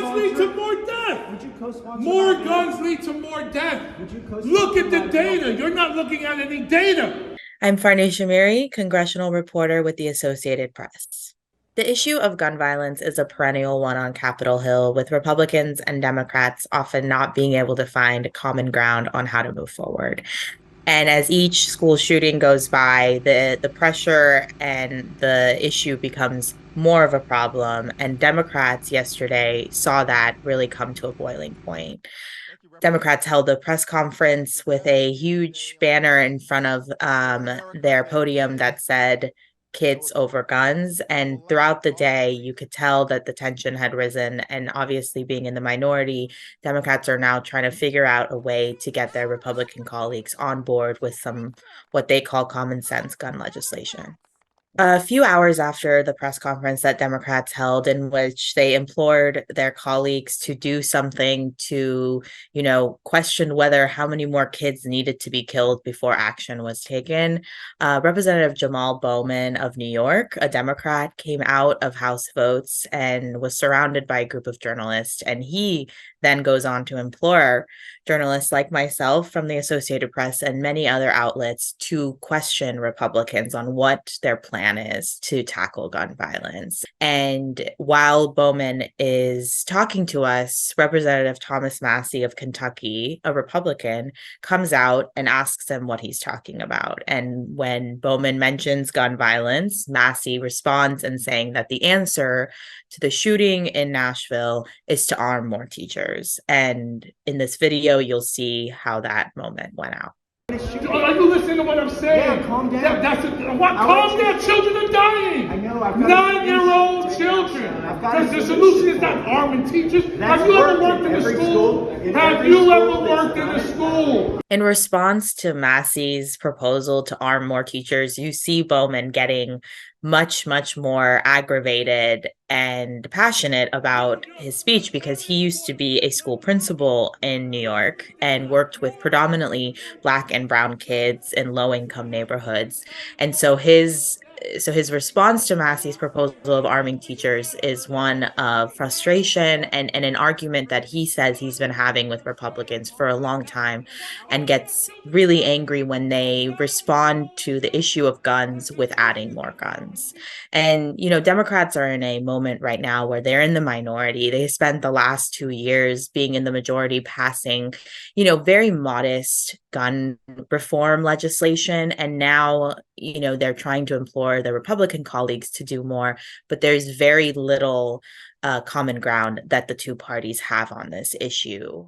guns lead to more death. Would you co-sponsor more that? guns lead to more death. Would you co-sponsor Look at the that? data. You're not looking at any data. I'm Farnay Shamiri, congressional reporter with the Associated Press. The issue of gun violence is a perennial one on Capitol Hill, with Republicans and Democrats often not being able to find common ground on how to move forward. And as each school shooting goes by, the pressure and the issue becomes more of a problem. And Democrats yesterday saw that really come to a boiling point. Democrats held a press conference with a huge banner in front of their podium that said, "Kids over guns." And throughout the day, you could tell that the tension had risen. And obviously, being in the minority, Democrats are now trying to figure out a way to get their Republican colleagues on board with some what they call common sense gun legislation. A few hours after the press conference that Democrats held, in which they implored their colleagues to do something to, question whether how many more kids needed to be killed before action was taken, Representative Jamaal Bowman of New York, a Democrat, came out of House votes and was surrounded by a group of journalists. And he then goes on to implore journalists like myself from the Associated Press and many other outlets to question Republicans on what their plan is to tackle gun violence. And while Bowman is talking to us, Representative Thomas Massie of Kentucky, a Republican, comes out and asks him what he's talking about. And when Bowman mentions gun violence, Massie responds and saying that the answer to the shooting in Nashville is to arm more teachers. And in this video, you'll see how that moment went out. Are you listening to what I'm saying? Yeah, calm down. Calm down. Children are dying. I know. 9-year-old children. Because the solution is not arming teachers. Have you ever worked in a school? Have you ever worked in a school? In response to Massie's proposal to arm more teachers, you see Bowman getting much, much more aggravated and passionate about his speech, because he used to be a school principal in New York and worked with predominantly Black and brown kids in low-income neighborhoods. And so his response to Massie's proposal of arming teachers is one of frustration and an argument that he says he's been having with Republicans for a long time, and gets really angry when they respond to the issue of guns with adding more guns. And, Democrats are in a moment right now where they're in the minority. They spent the last 2 years being in the majority, passing, very modest gun reform legislation. And now, they're trying to implore their Republican colleagues to do more, but there's very little common ground that the two parties have on this issue.